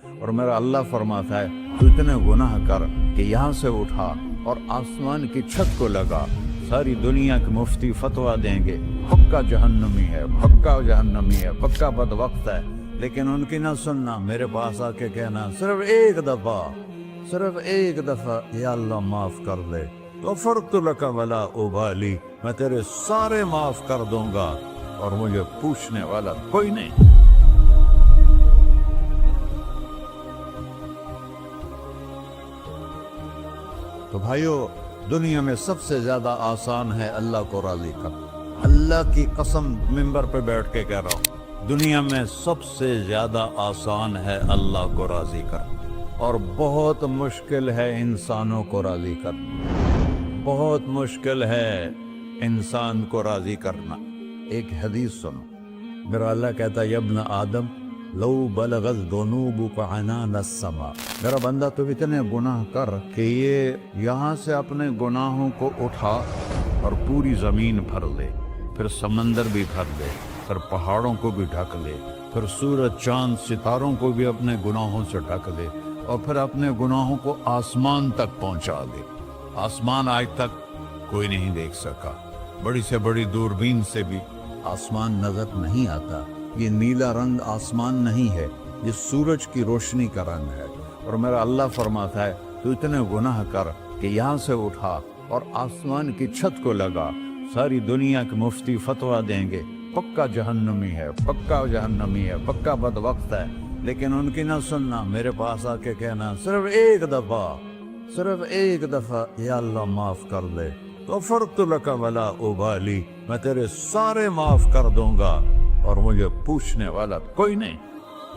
اور میرا اللہ فرماتا ہے تو اتنے گناہ کر کہ یہاں سے اٹھا اور آسمان کی چھت کو لگا، ساری دنیا کے مفتی فتویٰ دیں گے پکا جہنمی ہے، پکا جہنمی ہے، پکا بدبخت ہے، لیکن ان کی نہ سننا، میرے پاس آ کے کہنا صرف ایک دفعہ یا اللہ معاف کر دے، غفرت لک ولا ابالی، میں تیرے سارے معاف کر دوں گا اور مجھے پوچھنے والا کوئی نہیں۔ تو بھائیو، دنیا میں سب سے زیادہ آسان ہے اللہ کو راضی کرنا، اللہ کی قسم ممبر پہ بیٹھ کے کہہ رہا ہوں، دنیا میں سب سے زیادہ آسان ہے اللہ کو راضی کرنا، اور بہت مشکل ہے انسانوں کو راضی کرنا، بہت مشکل ہے انسان کو راضی کرنا۔ ایک حدیث سنو، میرا اللہ کہتا ہے ابن آدم لو بلغت ذنوبک عنان السماء، میرا بندہ تو اتنے گناہ کر کہ یہ یہاں سے اپنے گناہوں کو اٹھا اور پوری زمین بھر لے، پھر سمندر بھی بھر لے، پھر پہاڑوں کو بھی ڈھک لے، پھر سورج چاند ستاروں کو بھی اپنے گناہوں سے ڈھک لے، اور پھر اپنے گناہوں کو آسمان تک پہنچا دے۔ آسمان آج تک کوئی نہیں دیکھ سکا، بڑی سے بڑی دوربین سے بھی آسمان نظر نہیں آتا، یہ نیلا رنگ آسمان نہیں ہے، یہ سورج کی روشنی کا رنگ ہے۔ اور میرا اللہ فرماتا ہے تو اتنے گناہ کر کہ یہاں سے اٹھا اور آسمان کی چھت کو لگا، ساری دنیا کے مفتی فتویٰ دیں گے پکا جہنمی ہے، پکا جہنمی ہے، پکا بدبخت ہے، لیکن ان کی نہ سننا، میرے پاس آ کے کہنا صرف ایک دفعہ یا اللہ معاف کر دے، غفرت لک ولا ابالی، میں تیرے سارے معاف کر دوں گا اور مجھے پوچھنے والا کوئی نہیں۔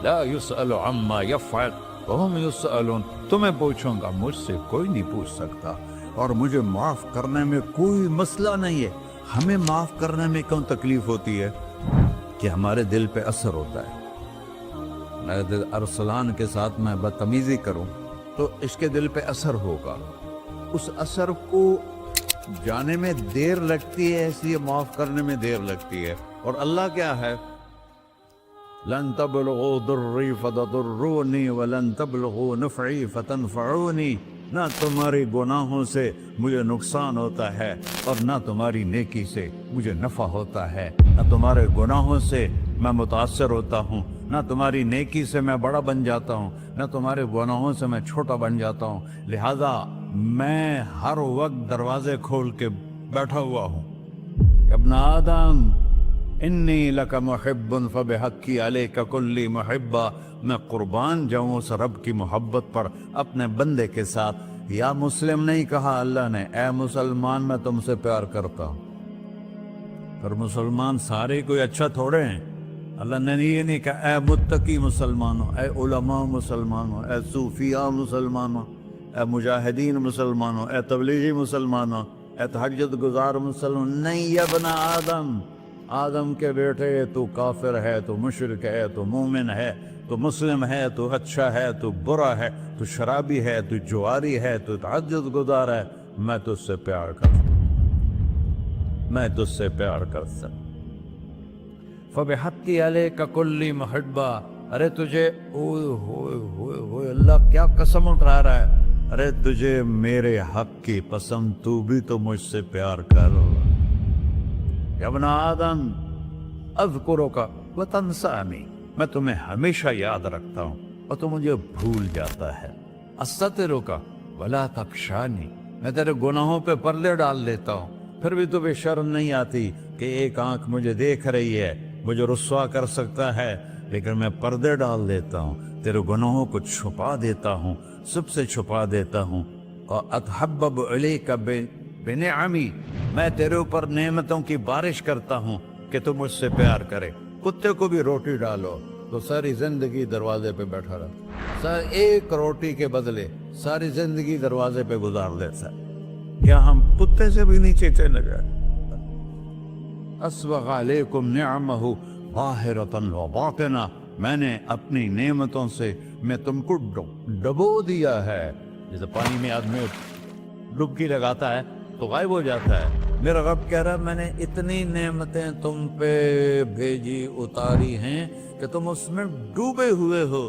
لا يسأل عما يفعل وهم يسألون، تمہیں پوچھوں گا، مجھ سے کوئی نہیں پوچھ سکتا، اور مجھے معاف کرنے میں کوئی مسئلہ نہیں ہے۔ ہمیں معاف کرنے میں کیوں تکلیف ہوتی ہے؟ کہ ہمارے دل پہ اثر ہوتا ہے۔ میں ارسلان کے ساتھ میں بدتمیزی کروں تو اس کے دل پہ اثر ہوگا، اس اثر کو جانے میں دیر لگتی ہے، اس لیے معاف کرنے میں دیر لگتی ہے۔ اور اللہ کیا ہے؟ لن تبلغوا ضری فتضرونی ولن تبلغوا نفعی فتنفعونی، نہ تمہاری گناہوں سے مجھے نقصان ہوتا ہے اور نہ تمہاری نیکی سے مجھے نفع ہوتا ہے، نہ تمہارے گناہوں سے میں متاثر ہوتا ہوں، نہ تمہاری نیکی سے میں بڑا بن جاتا ہوں، نہ تمہارے گناہوں سے میں چھوٹا بن جاتا ہوں، لہذا میں ہر وقت دروازے کھول کے بیٹھا ہوا ہوں۔ ابن آدم انی لک محب فبحقی علیک کلی محبہ، میں قربان جاؤں اس رب کی محبت پر اپنے بندے کے ساتھ۔ یا مسلم نہیں کہا اللہ نے، اے مسلمان میں تم سے پیار کرتا ہوں۔ پر مسلمان سارے کوئی اچھا تھوڑے ہیں، اللہ نے یہ نہیں کہا اے متقی مسلمانوں، اے علماء مسلمانوں، اے صوفیاء مسلمانوں، اے مجاہدین مسلمانوں، اے تبلیغی مسلمانوں، اے تہجد گزار مسلمان، نہیں یا ابن آدم، آدم کے بیٹے، تو کافر ہے، تو مشرک ہے، تو مومن ہے، تو مسلم ہے، تو اچھا ہے، تو برا ہے، تو شرابی ہے، تو جواری ہے، تو تہجد گزار ہے، میں تجھ سے پیار کرتا ہوں، میں تجھ سے پیار کرتا ہوں۔ فبحقی علیک کلی محبہ، ارے تجھے اوئے اللہ کیا قسم اٹھا رہا ہے، ارے تجھے میرے حق کی قسم، تو بھی تو مجھ سے پیار کر۔ یا ابن آدم اذکرک وتنسانی، میں تمہیں ہمیشہ یاد رکھتا ہوں اور تو مجھے بھول جاتا ہے۔ استترک ولا تخشانی، میں تیرے گناہوں پہ پردے ڈال لیتا ہوں، پھر بھی تمہیں شرم نہیں آتی کہ ایک آنکھ مجھے دیکھ رہی ہے، مجھے رسوا کر سکتا ہے، لیکن میں پردے ڈال دیتا ہوں، تیرے گناہوں کو چھپا دیتا ہوں، سب سے چھپا دیتا ہوں۔ اور اتحبب علیک بنعمی، میں تیرے اوپر نعمتوں کی بارش کرتا ہوں کہ تو مجھ سے پیار کرے۔ کتے کو بھی روٹی ڈالو تو ساری زندگی دروازے پہ بیٹھا رہتا، ایک روٹی کے بدلے ساری زندگی دروازے پہ گزار لیتا ہے۔ کیا ہم کتے سے بھی نیچے چلے گئے؟ اسبغ علیکم نعمہ ظاہرۃ و باطنہ، میں نے اپنی نعمتوں سے میں تم کو ڈبو دیا ہے، جیسے پانی میں آدمی ڈبکی لگاتا ہے تو غائب ہو جاتا ہے۔ میرا رب کہہ رہا ہے میں نے اتنی نعمتیں تم پہ بھیجی، اتاری ہیں کہ تم اس میں ڈوبے ہوئے ہو،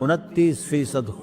29%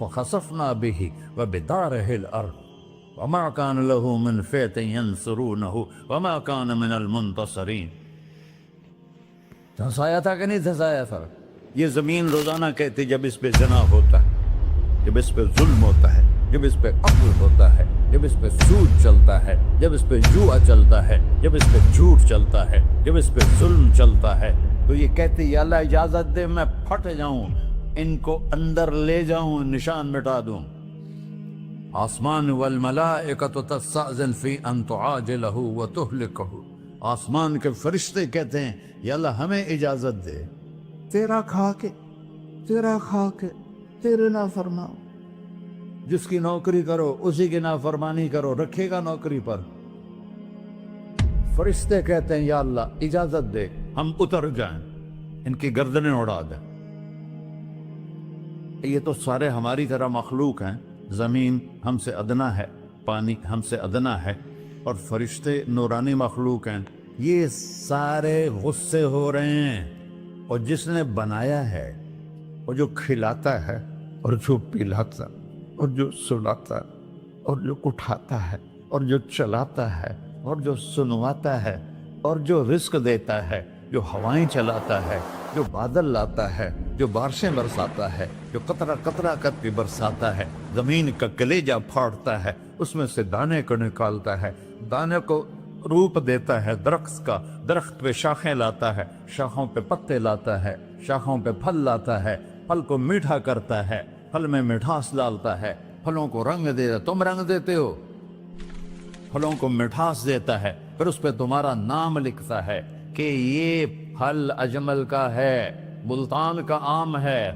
فخسفنا به وبداره الأرض وما كان له من فئة ينصرونه وما كان من المنتصرين. دھنسایا تھا کہ نہیں دھنسایا تھا؟ یہ زمین روزانہ کہتی جب اس پہ زنا ہوتا ہے، جب اس پہ ظلم ہوتا ہے، جب اس پہ قتل ہوتا ہے، جب اس پہ سود چلتا ہے، جب اس پہ جوا چلتا ہے، جب اس پہ جھوٹ چلتا ہے، جب اس پہ ظلم چلتا ہے، تو یہ کہتی یا اللہ اجازت دے میں پھٹ جاؤں، ان کو اندر لے جاؤں، نشان مٹا دوں. آسمان والملائکۃ تستأذن فی ان تعاجلہ وتہلکہ. آسمان کے فرشتے کہتے ہیں یا اللہ ہمیں اجازت دے، تیرا کھا کے تیرے نافرمان، جس کی نوکری کرو اسی کی نافرمانی کرو، رکھے گا نوکری پر. فرشتے کہتے ہیں یا اللہ اجازت دے ہم اتر جائیں، ان کی گردنیں اڑا دیں. یہ تو سارے ہماری طرح مخلوق ہیں. زمین ہم سے ادنا ہے، پانی ہم سے ادنا ہے، اور فرشتے نورانی مخلوق ہیں. یہ سارے غصے ہو رہے ہیں، اور جس نے بنایا ہے، اور جو کھلاتا ہے، اور جو پلاتا، اور جو سلاتا، اور جو اٹھاتا ہے، اور جو چلاتا ہے، اور جو سنواتا ہے، اور جو رزق دیتا ہے، جو ہوائیں چلاتا ہے، جو بادل لاتا ہے، جو بارشیں برساتا ہے، جو قطرہ قطرہ کر کے برساتا ہے، زمین کا کلیجہ پھاڑتا ہے، اس میں سے دانے کو نکالتا ہے، دانے کو روپ دیتا ہے درخت کا، درخت پہ شاخیں لاتا ہے، شاخوں پہ پتے لاتا ہے، شاخوں پہ پھل لاتا ہے، پھل کو میٹھا کرتا ہے، پھل میں مٹھاس ڈالتا ہے، پھلوں کو رنگ دیتا. تم رنگ دیتے ہو، پھلوں کو مٹھاس دیتا ہے، پھر اس پہ تمہارا نام لکھتا ہے کہ یہ پھل اجمل کا ہے، ملتان کا آم ہے،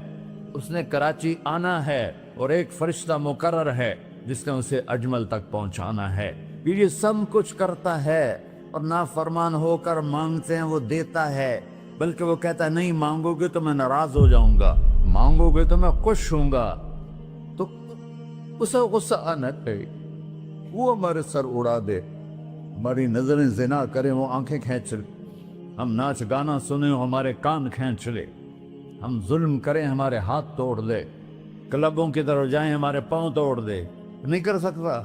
اس نے کراچی آنا ہے، اور ایک فرشتہ مقرر ہے جس نے اسے اجمل تک پہنچانا ہے. یہ سب کچھ کرتا ہے، اور نافرمان ہو کر مانگتے ہیں وہ دیتا ہے، بلکہ وہ کہتا ہے نہیں مانگو گے تو میں ناراض ہو جاؤں گا، مانگو گے تو میں خوش ہوں گا. تو اسے غصہ آنا چاہیے، وہ ہمارے سر اڑا دے، ہماری نظریں زنا کریں وہ آنکھیں کھینچ لے، ہم ناچ گانا سنیں ہمارے کان کھینچ لے، ہم ظلم کریں ہمارے ہاتھ توڑ دے، کلبوں کی طرف جائیں ہمارے پاؤں توڑ دے. نہیں کر سکتا.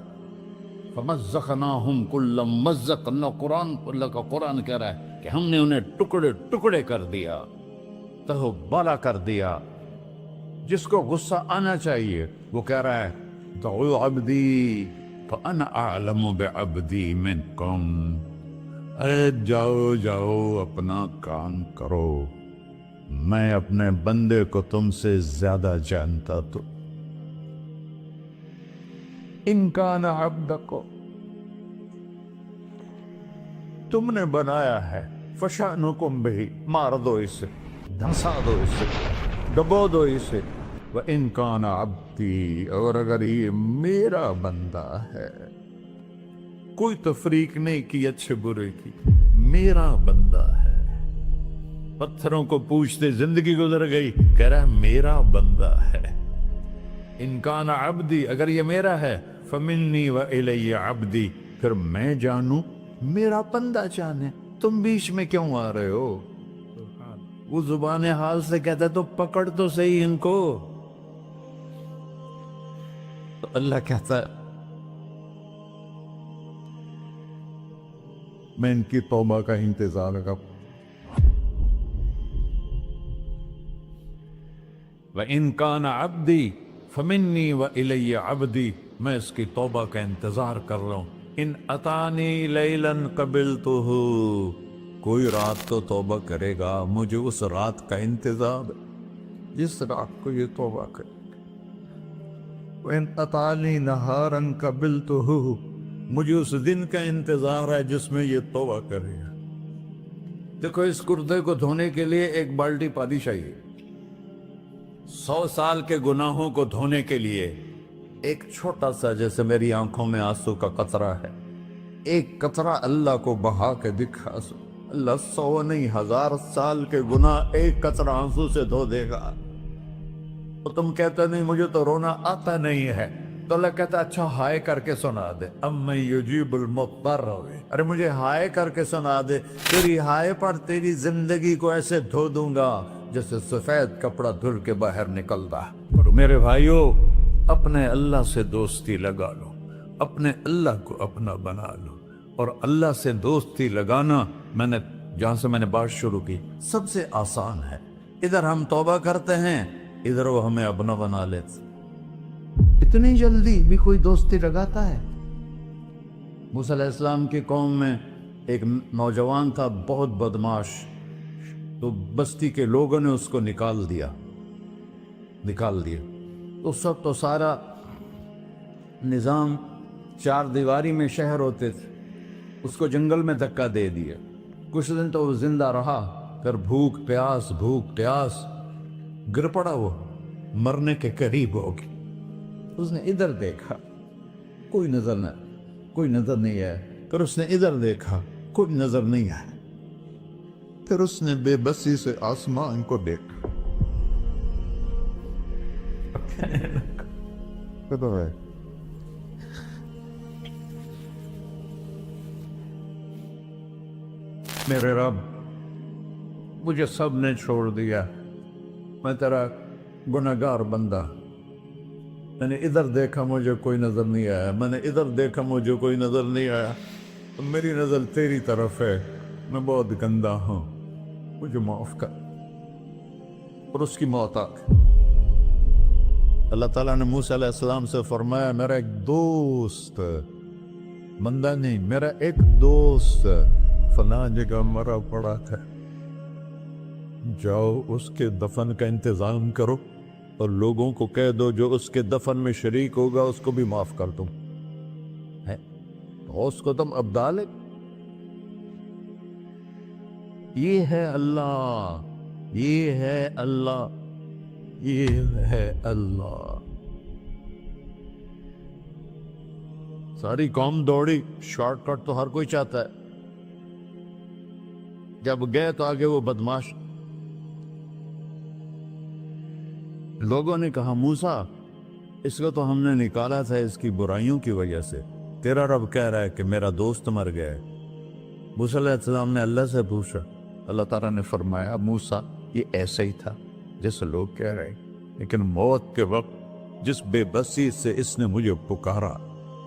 فَمَزَّقْنَاهُمْ كُلَّ مُمَزَّقٍ. اللہ کا قرآن کہہ رہا ہے کہ ہم نے انہیں ٹکڑے ٹکڑے کر دیا، تہو بالا کر دیا. جس کو غصہ آنا چاہیے وہ کہہ رہا ہے دعوا عبدی فانا اعلم بعبدی منکم. ارے جاؤ جاؤ اپنا کام کرو، میں اپنے بندے کو تم سے زیادہ جانتا. تو ان کان عبدکو، تم نے بنایا ہے، فشانکم بہی، مار دو اسے، دھنسا دو اسے، ڈبو دو اسے. وَإِن كَانَ عَبْدِي، اور اگر یہ میرا بندہ ہے، کوئی تفریق نہیں کی اچھے برے کی، میرا بندہ ہے. پتھروں کو پوچھتے زندگی گزر گئی، کہہ رہا ہے میرا بندہ ہے. ان کان عبدی، اگر یہ میرا ہے، فمنی وإلی عبدی، پھر میں جانوں میرا بندہ جانے. تم بیچ میں کیوں آ رہے ہو؟ وہ زبان حال سے کہتا ہے تو پکڑ تو صحیح ان کو. تو اللہ کہتا ہے میں ان کی توبہ کا انتظار کروں. وَإِن كَانَ عَبْدِي فَمِنِّي وَإِلَيَّ عَبْدِي، میں اس کی توبہ کا انتظار کر رہا ہوں. ان اتانی لیلاً قبلتہ، کوئی رات تو توبہ کرے گا، مجھے اس رات کا انتظار جس رات کو یہ توبہ کرے. وَإِن أَتَانِي نَهَارًا قَبِلْتُهُ، مجھے اس دن کا انتظار ہے جس میں یہ توبہ کرے گا. دیکھو اس کرتے کو دھونے کے لیے ایک بالٹی پانی چاہیے، 100 سال کے گناہوں کو دھونے کے لیے ایک چھوٹا سا، جیسے میری آنکھوں میں آنسو کا قطرہ ہے، ایک قطرہ اللہ کو بہا کے دکھا، اللہ 100 نہیں 1000 سال کے گناہ ایک قطرہ آنسو سے دھو دے گا. تو تم کہتے نہیں مجھے تو رونا آتا نہیں ہے، تو اللہ کہتا اچھا ہائے کر کے سنا دے. اَمَّن يُجِيبُ الْمُضْطَرَّ، ارے مجھے ہائے کر کے سنا دے، تیری ہائے پر تیری زندگی کو ایسے دھو دوں گا جیسے سفید کپڑا دھل کے باہر نکلتا. اور میرے بھائیو، اپنے اللہ سے دوستی لگا لو، اپنے اللہ کو اپنا بنا لو. اور اللہ سے دوستی لگانا، جہاں سے میں نے بات شروع کی، سب سے آسان ہے. ادھر ہم توبہ کرتے ہیں، ادھر وہ ہمیں اپنا بنا لیتے. اتنی جلدی بھی کوئی دوستی لگاتا ہے؟ موسیٰ علیہ السلام کی قوم میں ایک نوجوان تھا، بہت بدماش. تو بستی کے لوگوں نے اس کو نکال دیا. اس وقت تو سارا نظام 4 دیواری میں شہر ہوتے تھے، اس کو جنگل میں دھکا دے دیا. کچھ دن تو وہ زندہ رہا، پھر بھوک پیاس گر پڑا، وہ مرنے کے قریب ہو گیا. اس نے ادھر دیکھا، کوئی نظر نہیں آیا. پھر اس نے ادھر دیکھا، کوئی نظر نہیں آیا. پھر اس نے بے بسی سے آسمان کو دیکھا. میرے رب، مجھے سب نے چھوڑ دیا، میں تیرا گناہگار بندہ. میں نے ادھر دیکھا، مجھے کوئی نظر نہیں آیا. میں نے ادھر دیکھا، مجھے کوئی نظر نہیں آیا. میری نظر تیری طرف ہے، میں بہت گندا ہوں، مجھے معاف کر. اور اس کی موت آ گئی. اللہ تعالیٰ نے موسیٰ علیہ السلام سے فرمایا، میرا ایک دوست، بندہ نہیں، میرا ایک دوست فلاں جگہ مرا پڑا تھا، جاؤ اس کے دفن کا انتظام کرو اور لوگوں کو کہہ دو جو اس کے دفن میں شریک ہوگا اس کو بھی معاف کر دوں. اس کو تم ابدال ہے. یہ ہے اللہ، یہ ہے اللہ، یہ ہے اللہ. ساری قوم دوڑی، شارٹ کٹ تو ہر کوئی چاہتا ہے. جب گئے تو آگے وہ بدماش. لوگوں نے کہا، موسیٰ اس کو تو ہم نے نکالا تھا اس کی برائیوں کی وجہ سے، تیرا رب کہہ رہا ہے کہ میرا دوست مر گیا ہے. موسیٰ علیہ السلام نے اللہ سے پوچھا. اللہ تعالیٰ نے فرمایا، موسیٰ یہ ایسا ہی تھا جیسے لوگ کہہ رہے ہیں، لیکن موت کے وقت جس بے بسی سے اس نے مجھے پکارا،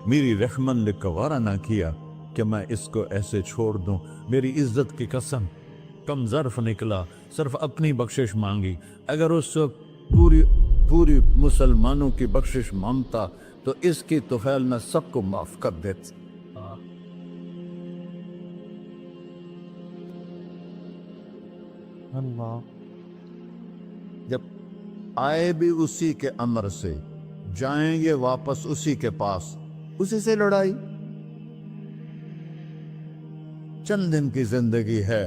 میری رحمت نے گوارا نہ کیا کہ میں اس کو ایسے چھوڑ دوں. میری عزت کی قسم، کم ظرف نکلا، صرف اپنی بخشش مانگی. اگر اس وقت پوری مسلمانوں کی بخشش مانگتا تو اس کی طفیل میں سب کو معاف کر دیتا. اللہ جب آئے بھی اسی کے امر سے، جائیں گے واپس اسی کے پاس، اسی سے لڑائی. چند دن کی زندگی ہے،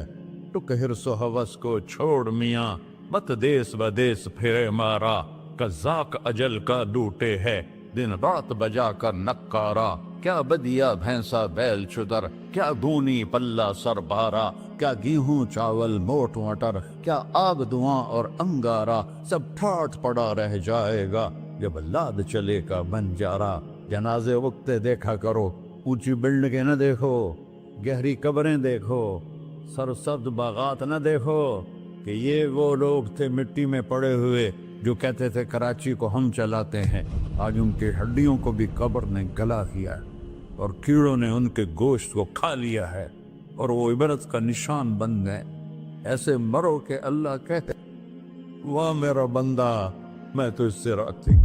ٹک حرص و ہوس کو چھوڑ میاں، مت دیس بدیس پھرے مارا، قزاق اجل کا ڈوٹے ہے، دن رات بجا کر نکارا. کیا بدیا بھینسا بیل چدر، کیا گونی پلہ سر بارا، کیا گیہوں چاول موٹ مٹر، کیا آگ دھواں اور انگارا، سب ٹھاٹھ پڑا رہ جائے گا جب لاد چلے کا بنجارا. جنازے وقتے دیکھا کرو، اونچی بلڈنگیں نہ دیکھو، گہری قبریں دیکھو، سرسبز باغات نہ دیکھو کہ یہ وہ لوگ تھے مٹی میں پڑے ہوئے جو کہتے تھے کراچی کو ہم چلاتے ہیں. آج ان کی ہڈیوں کو بھی قبر نے گلا کیا ہے اور کیڑوں نے ان کے گوشت کو کھا لیا ہے اور وہ عبرت کا نشان بن گئے. ایسے مرو کہ اللہ کہتے، واہ میرا بندہ، میں تو اس سے راضی.